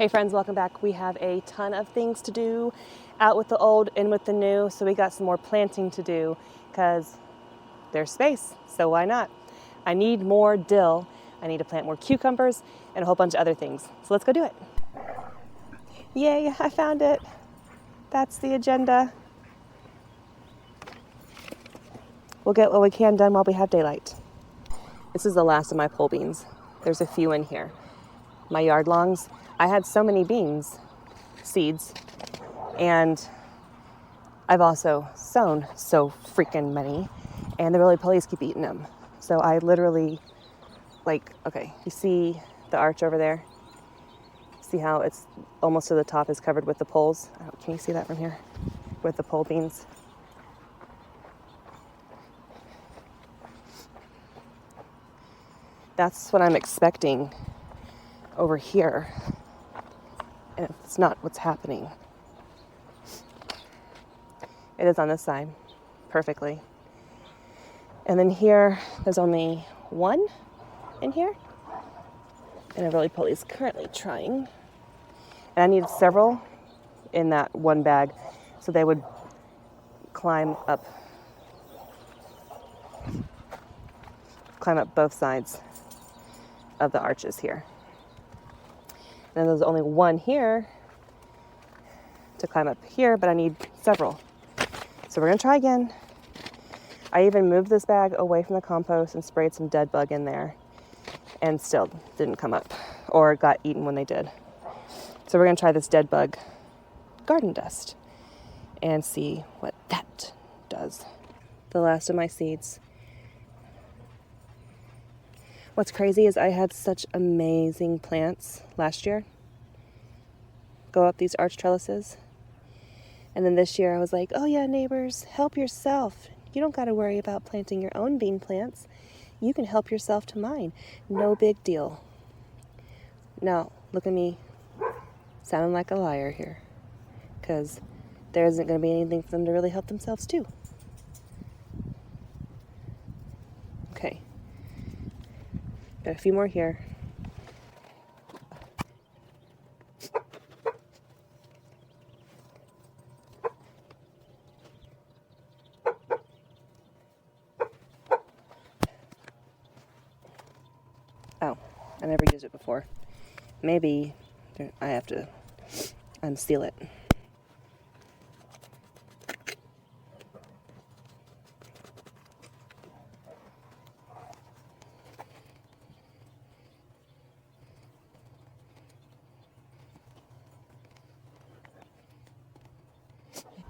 Hey friends, welcome back. We have a ton of things to do out with the old, in with the new. So we got some more planting to do because there's space. So why not? I need more dill. I need to plant more cucumbers and a whole bunch of other things. So let's go do it. Yay, I found it. That's the agenda. We'll get what we can done while we have daylight. This is the last of my pole beans. There's a few in here. My yard longs. I had so many beans, seeds, and I've also sown so freaking many, and the roly-polies keep eating them. So I literally, okay, you see the arch over there? See how it's almost to the top is covered with the poles? Can you see that from here? With the pole beans. That's what I'm expecting over here, and it's not what's happening. It is on this side, perfectly. And then here, there's only one in here, and a roly-poly is currently trying. And I needed several in that one bag, so they would climb up both sides of the arches here. And there's only one here to climb up here, but I need several. So we're gonna try again. I even moved this bag away from the compost and sprayed some dead bug in there, and still didn't come up or got eaten when they did. So we're gonna try this dead bug garden dust and see what that does. The last of my seeds. What's crazy is I had such amazing plants last year go up these arch trellises. And then this year I was like, oh yeah, neighbors, help yourself. You don't got to worry about planting your own bean plants. You can help yourself to mine. No big deal. Now, look at me sounding like a liar here, because there isn't going to be anything for them to really help themselves too. Okay. Got a few more here. Oh, I never used it before. Maybe I have to unseal it.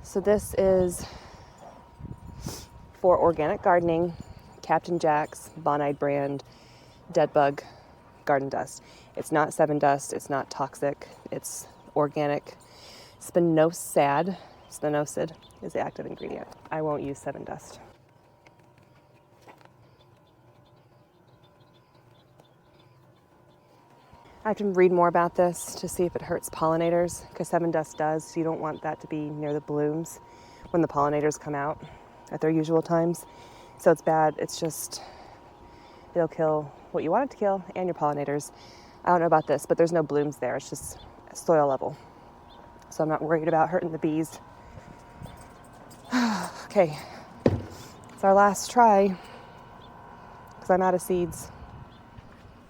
So this is for organic gardening, Captain Jack's Bonide brand dead bug garden dust. It's not Sevin-Dust, it's not toxic, it's organic. Spinosad is the active ingredient. I won't use Sevin-Dust. I have to read more about this to see if it hurts pollinators, because Sevin-Dust does. So you don't want that to be near the blooms when the pollinators come out at their usual times. So it's bad. It's just, it'll kill what you want it to kill and your pollinators. I don't know about this, but there's no blooms there. It's just soil level. So I'm not worried about hurting the bees. Okay, it's our last try, because I'm out of seeds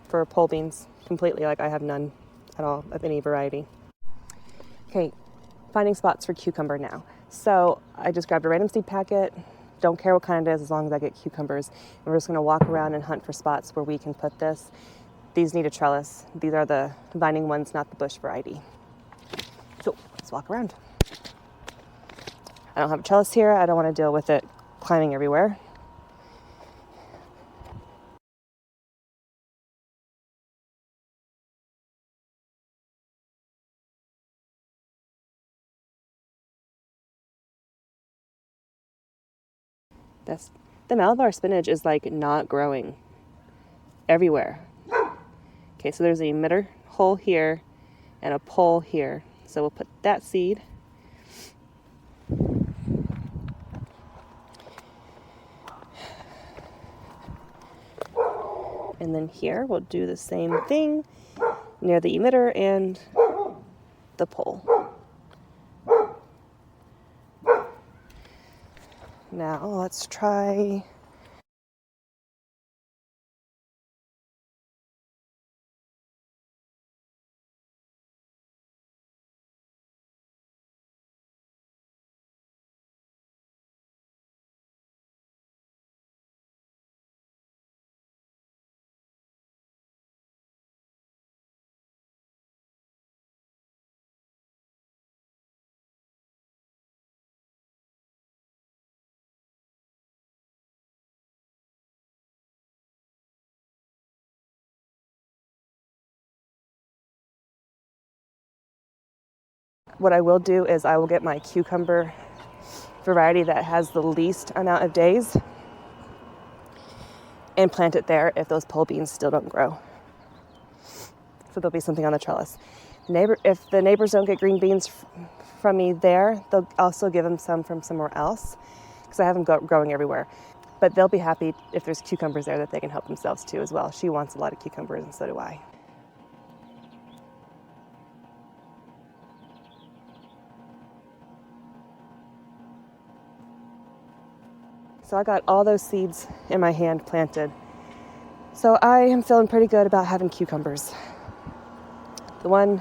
for pole beans completely. Like, I have none at all of any variety. Okay, finding spots for cucumber now. So I just grabbed a random seed packet. Don't care what kind it is as long as I get cucumbers. And we're just gonna walk around and hunt for spots where we can put this. These need a trellis. These are the vining ones, not the bush variety. So let's walk around. I don't have a trellis here. I don't want to deal with it climbing everywhere. The Malabar spinach is like not growing everywhere. Okay, so there's a emitter hole here and a pole here. So we'll put that seed. And then here we'll do the same thing near the emitter and the pole. Now let's try what I will do is I will get my cucumber variety that has the least amount of days and plant it there if those pole beans still don't grow. So there'll be something on the trellis. If the neighbors don't get green beans from me there, they'll also give them some from somewhere else because I have them growing everywhere. But they'll be happy if there's cucumbers there that they can help themselves to as well. She wants a lot of cucumbers and so do I. So I got all those seeds in my hand planted. So I am feeling pretty good about having cucumbers. The one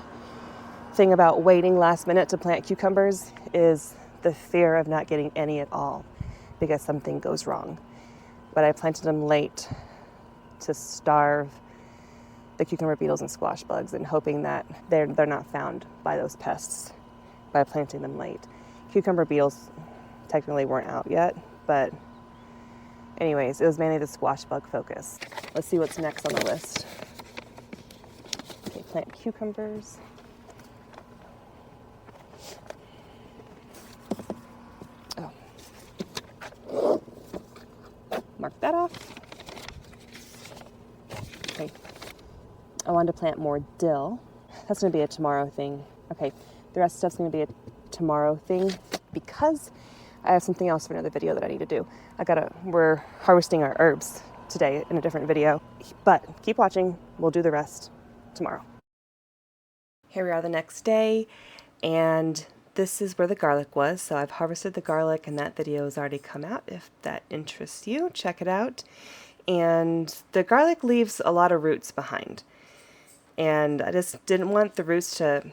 thing about waiting last minute to plant cucumbers is the fear of not getting any at all because something goes wrong. But I planted them late to starve the cucumber beetles and squash bugs and hoping that they're not found by those pests by planting them late. Cucumber beetles technically weren't out yet, but anyways, it was mainly the squash bug focus. Let's see what's next on the list. Okay, plant cucumbers. Oh. Mark that off. Okay. I wanted to plant more dill. That's going to be a tomorrow thing. Okay, the rest of stuff's going to be a tomorrow thing because I have something else for another video that I need to do. We're harvesting our herbs today in a different video, but keep watching. We'll do the rest tomorrow. Here we are the next day, and this is where the garlic was. So I've harvested the garlic, and that video has already come out. If that interests you, check it out. And the garlic leaves a lot of roots behind. And I just didn't want the roots to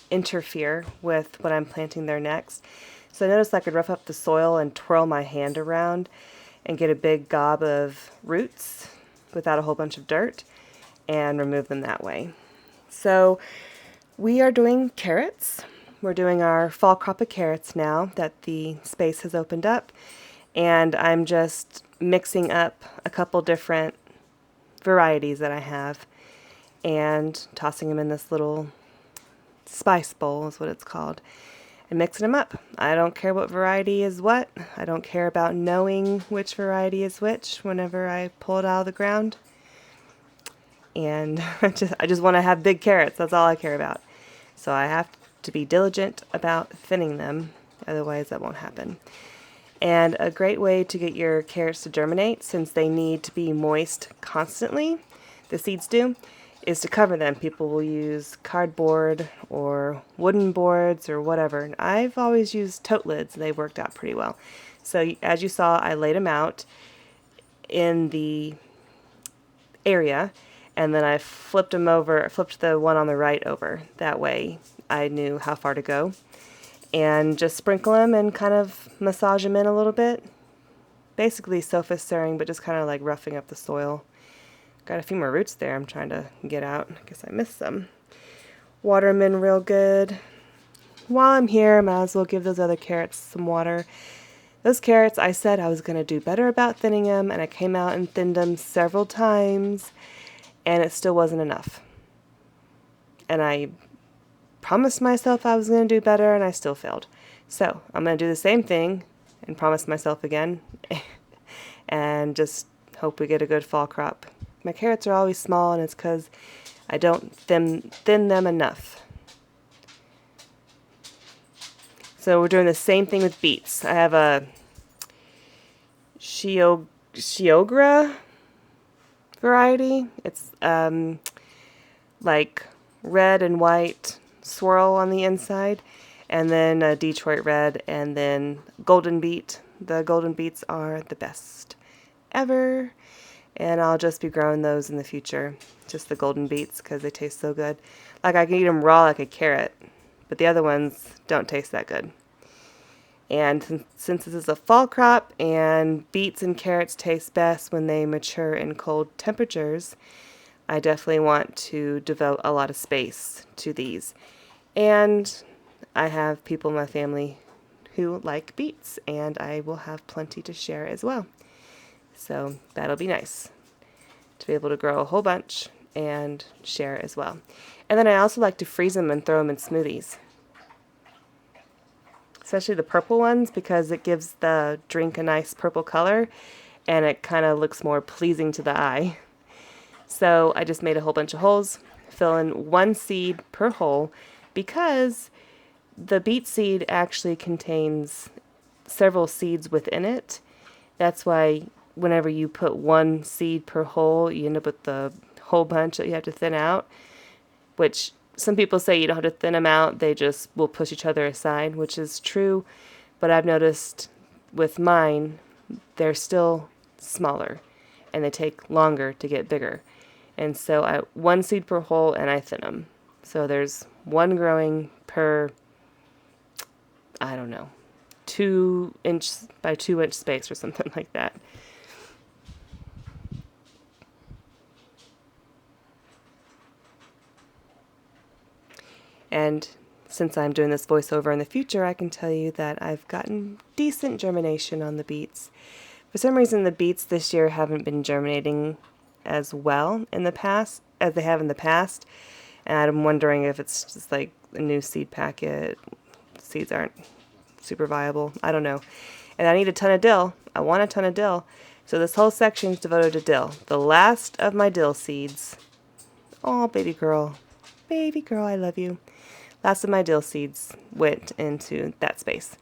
interfere with what I'm planting there next. So I noticed I could rough up the soil and twirl my hand around and get a big gob of roots without a whole bunch of dirt and remove them that way. So we are doing carrots. We're doing our fall crop of carrots now that the space has opened up. And I'm just mixing up a couple different varieties that I have and tossing them in this little spice bowl is what it's called, and mixing them up. I don't care what variety is what. I don't care about knowing which variety is which whenever I pull it out of the ground. And I just want to have big carrots. That's all I care about. So I have to be diligent about thinning them, otherwise that won't happen. And a great way to get your carrots to germinate, since they need to be moist constantly, the seeds do, is to cover them. People will use cardboard or wooden boards or whatever. And I've always used tote lids. They worked out pretty well. So as you saw, I laid them out in the area, and then I flipped the one on the right over. That way I knew how far to go. And just sprinkle them and kind of massage them in a little bit. Basically sofa stirring, but just kind of like roughing up the soil. Got a few more roots there I'm trying to get out. I guess I missed some. Water them in real good. While I'm here, I might as well give those other carrots some water. Those carrots, I said I was going to do better about thinning them, and I came out and thinned them several times, and it still wasn't enough. And I promised myself I was going to do better, and I still failed. So I'm going to do the same thing and promise myself again and just hope we get a good fall crop. My carrots are always small, and it's because I don't thin them enough. So we're doing the same thing with beets. I have a Shiogra variety. It's like red and white swirl on the inside, and then a Detroit red, and then golden beet. The golden beets are the best ever, and I'll just be growing those in the future, just the golden beets, because they taste so good. Like, I can eat them raw like a carrot, but the other ones don't taste that good. And since this is a fall crop and beets and carrots taste best when they mature in cold temperatures, I definitely want to devote a lot of space to these. And I have people in my family who like beets, and I will have plenty to share as well. So that'll be nice to be able to grow a whole bunch and share as well. And then I also like to freeze them and throw them in smoothies, especially the purple ones, because it gives the drink a nice purple color and it kind of looks more pleasing to the eye. So I just made a whole bunch of holes, fill in 1 seed per hole, because the beet seed actually contains several seeds within it. That's why whenever you put 1 seed per hole, you end up with the whole bunch that you have to thin out, which some people say you don't have to thin them out, they just will push each other aside, which is true, but I've noticed with mine, they're still smaller and they take longer to get bigger. And so 1 seed per hole, and I thin them. So there's 1 growing per, I don't know, 2-inch by 2-inch space or something like that. And since I'm doing this voiceover in the future, I can tell you that I've gotten decent germination on the beets. For some reason, the beets this year haven't been germinating as well in the past as they have in the past, and I'm wondering if it's just like a new seed packet. Seeds aren't super viable. I don't know. And I need a ton of dill. I want a ton of dill. So this whole section is devoted to dill. The last of my dill seeds. Oh, baby girl. Baby girl, I love you. Last of my dill seeds went into that space.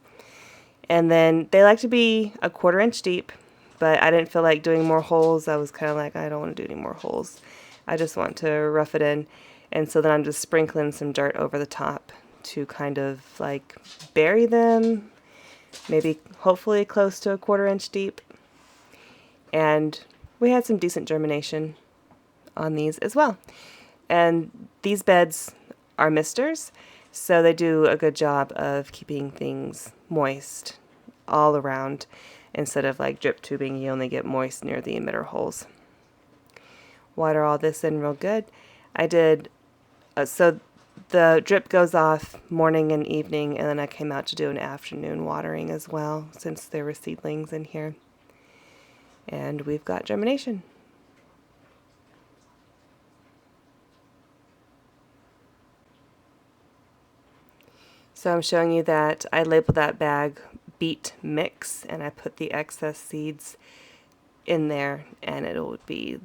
And then they like to be a 1/4 inch deep, but I didn't feel like doing more holes. I was kind of like, I don't want to do any more holes. I just want to rough it in. And so then I'm just sprinkling some dirt over the top to kind of like bury them, maybe hopefully close to a 1/4 inch deep. And we had some decent germination on these as well. And these beds are misters, so they do a good job of keeping things moist all around. Instead of like drip tubing, you only get moist near the emitter holes. Water all this in real good. I did, so the drip goes off morning and evening, and then I came out to do an afternoon watering as well, since there were seedlings in here. And we've got germination. So I'm showing you that I labeled that bag beet mix, and I put the excess seeds in there, and it would be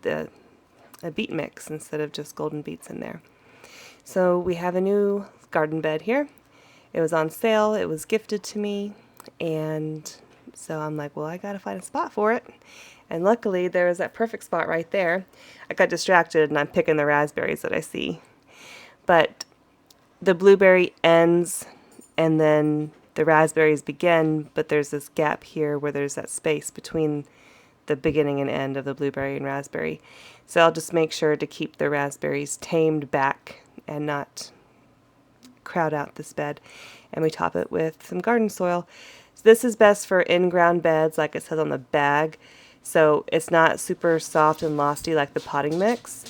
a beet mix instead of just golden beets in there. So we have a new garden bed here. It was on sale, it was gifted to me, and so I'm like, well, I gotta find a spot for it. And luckily there was that perfect spot right there. I got distracted and I'm picking the raspberries that I see. But the blueberry ends and then the raspberries begin, but there's this gap here where there's that space between the beginning and end of the blueberry and raspberry. So I'll just make sure to keep the raspberries tamed back and not crowd out this bed. And we top it with some garden soil. So this is best for in-ground beds, like it says on the bag. So it's not super soft and lofty like the potting mix.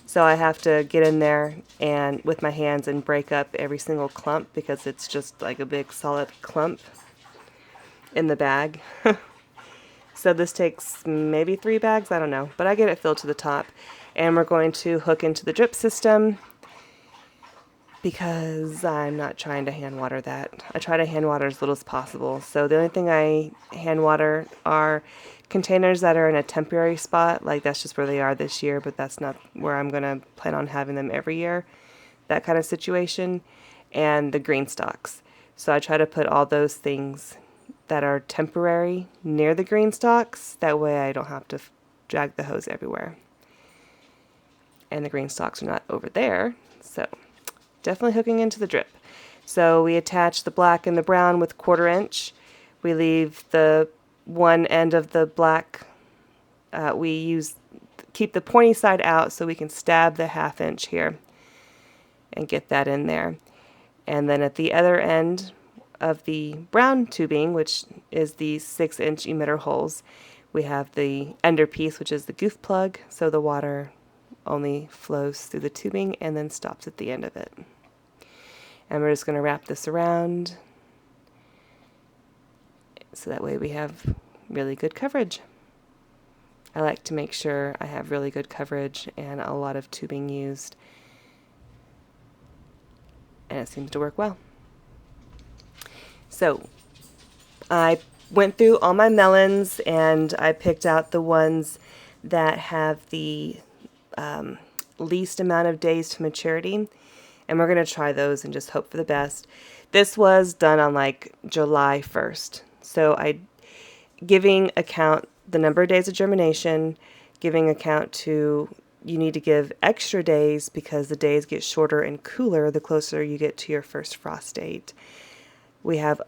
So I have to get in there and with my hands and break up every single clump, because it's just like a big solid clump in the bag. So this takes maybe 3 bags, I don't know, but I get it filled to the top. And we're going to hook into the drip system because I'm not trying to hand water that. I try to hand water as little as possible. So the only thing I hand water are containers that are in a temporary spot, like that's just where they are this year, but that's not where I'm going to plan on having them every year, that kind of situation, and the green stalks. So I try to put all those things that are temporary near the green stalks, that way I don't have to drag the hose everywhere. And the green stalks are not over there, so definitely hooking into the drip. So we attach the black and the brown with 1/4 inch. We leave the one end of the black, keep the pointy side out so we can stab the 1/2 inch here and get that in there. And then at the other end of the brown tubing, which is the 6-inch emitter holes, we have the under piece, which is the goof plug, so the water only flows through the tubing and then stops at the end of it. And we're just going to wrap this around so that way we have really good coverage. I like to make sure I have really good coverage and a lot of tubing used, and it seems to work well. So I went through all my melons and I picked out the ones that have the least amount of days to maturity, and we're going to try those and just hope for the best. This was done on like July 1st, so I giving account the number of days of germination, giving account to you need to give extra days because the days get shorter and cooler the closer you get to your first frost date. We have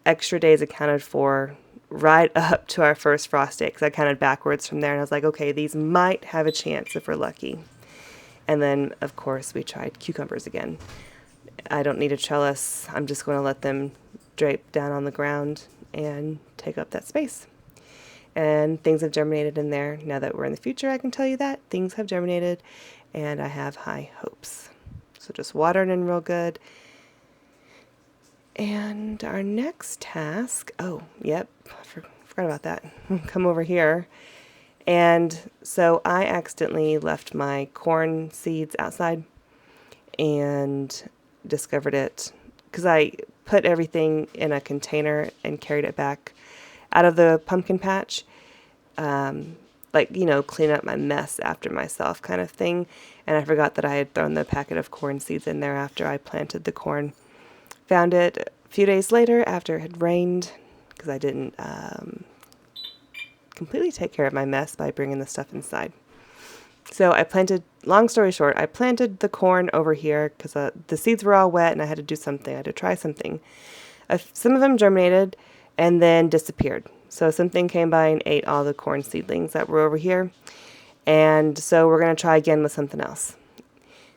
extra days accounted for right up to our first frost date because I counted backwards from there, and I was like, okay, these might have a chance if we're lucky. And then, of course, we tried cucumbers again. I don't need a trellis. I'm just going to let them drape down on the ground and take up that space. And things have germinated in there. Now that we're in the future, I can tell you that things have germinated, and I have high hopes. So just water it in real good. And our next task, oh, yep, forgot about that. Come over here. And so I accidentally left my corn seeds outside and discovered it because I put everything in a container and carried it back out of the pumpkin patch, like, you know, clean up my mess after myself kind of thing. And I forgot that I had thrown the packet of corn seeds in there after I planted the corn. Found it a few days later after it had rained because I didn't completely take care of my mess by bringing the stuff inside. So I planted, long story short, I planted the corn over here because the seeds were all wet and I had to do something. I had to try something. Some of them germinated and then disappeared. So something came by and ate all the corn seedlings that were over here. And so we're going to try again with something else.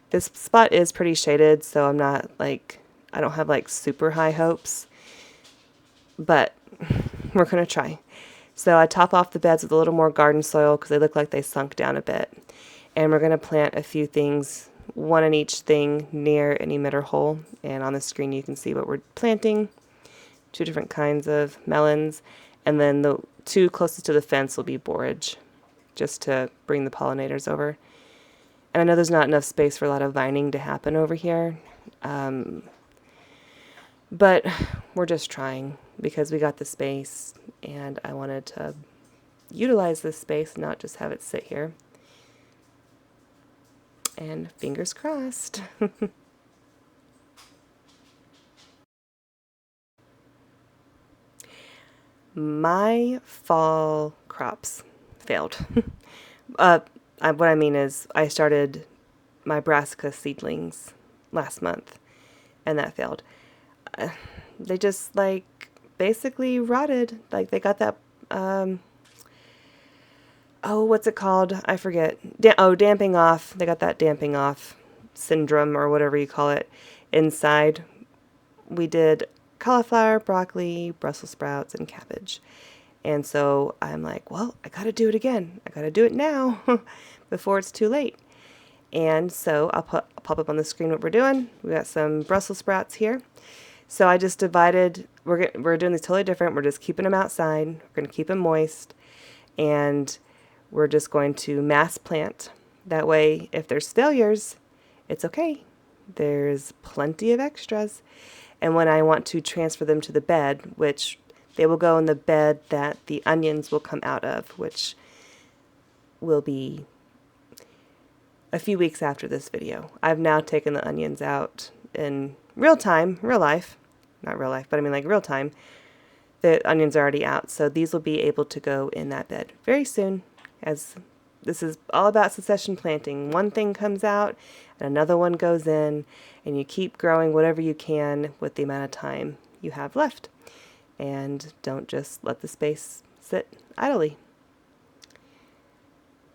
This spot is pretty shaded, so I'm not like, I don't have like super high hopes, but we're going to try. So I top off the beds with a little more garden soil because they look like they sunk down a bit. And we're going to plant a few things, one in each thing near an emitter hole. And on the screen you can see what we're planting. 2 different kinds of melons. And then the 2 closest to the fence will be borage, just to bring the pollinators over. And I know there's not enough space for a lot of vining to happen over here. But we're just trying because we got the space and I wanted to utilize this space, not just have it sit here. And fingers crossed. My fall crops failed. What I mean is I started my brassica seedlings last month and that failed. They just like basically rotted. Like they got that, oh, what's it called? I forget. Damping off. They got that damping off syndrome or whatever you call it inside. We did cauliflower, broccoli, Brussels sprouts, and cabbage. And so I'm like, well, I got to do it again. I got to do it now before it's too late. And so I'll pop up on the screen what we're doing. We got some Brussels sprouts here. So I just divided, we're doing this totally different. We're just keeping them outside. We're going to keep them moist. And we're just going to mass plant. That way, if there's failures, it's okay. There's plenty of extras. And when I want to transfer them to the bed, which they will go in the bed that the onions will come out of, which will be a few weeks after this video. I've now taken the onions out in real time, real life. Not real life, but I mean like real time. The onions are already out, so these will be able to go in that bed very soon as This is all about succession planting. One thing comes out and another one goes in, and you keep growing whatever you can with the amount of time you have left. And don't just let the space sit idly.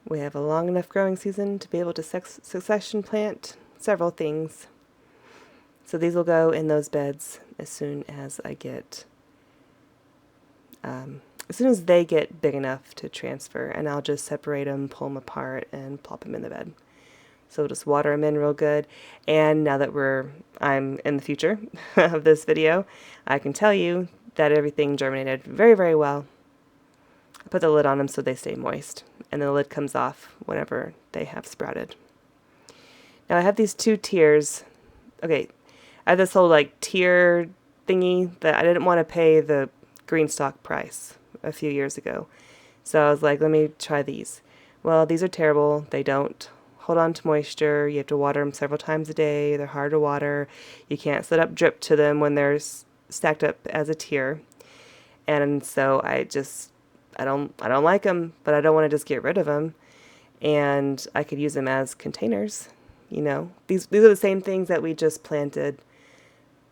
We have a long enough growing season to be able to succession plant several things. So these will go in those beds as soon as I get, as soon as they get big enough to transfer, and I'll just separate them, pull them apart, and plop them in the bed. So we'll just water them in real good. And now that I'm in the future of this video, I can tell you that everything germinated very, very well. I put the lid on them so they stay moist, and the lid comes off whenever they have sprouted. Now I have these 2 tiers. Okay, I have this whole like tier thingy that I didn't want to pay the green stock price a few years ago. So I was like, let me try these. Well, these are terrible. They don't hold on to moisture. You have to water them several times a day. They're hard to water. You can't set up drip to them when they're stacked up as a tier. And so I don't like them, but I don't want to just get rid of them. And I could use them as containers. You know, these are the same things that we just planted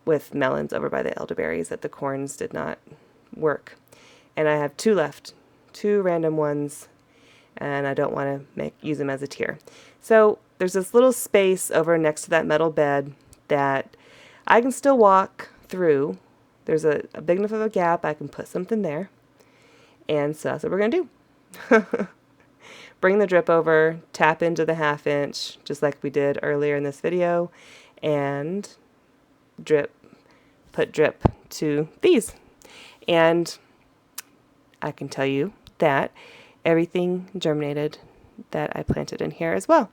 with melons over by the elderberries that the corns did not work. And I have 2 left, 2 random ones, and I don't want to use them as a tier. So there's this little space over next to that metal bed that I can still walk through. There's a big enough of a gap, I can put something there. And so that's what we're going to do. Bring the drip over, tap into the 1/2 inch, just like we did earlier in this video, and put drip to these. And I can tell you that everything germinated that I planted in here as well.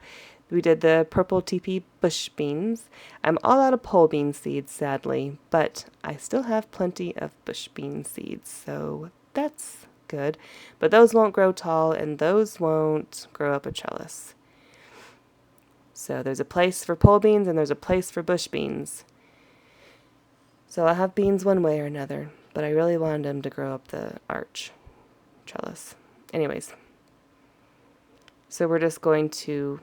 We did the purple TP bush beans. I'm all out of pole bean seeds, sadly, but I still have plenty of bush bean seeds, so that's good. But those won't grow tall, and those won't grow up a trellis. So there's a place for pole beans, and there's a place for bush beans. So I'll have beans one way or another, but I really wanted them to grow up the arch trellis. Anyways, so we're just going to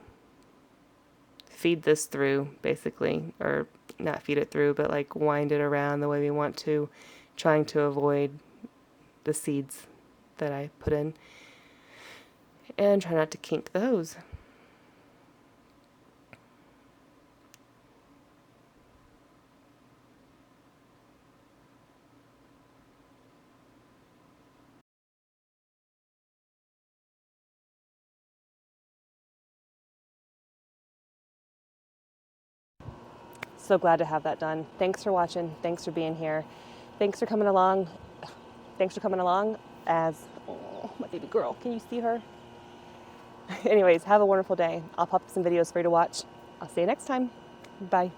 feed this through, basically, or not feed it through, but like wind it around the way we want to, trying to avoid the seeds that I put in, and try not to kink the hose. So glad to have that done. Thanks for watching. Thanks for being here. Thanks for coming along. Thanks for coming along as my baby girl. Can you see her? Anyways, have a wonderful day. I'll pop up some videos for you to watch. I'll see you next time. Bye.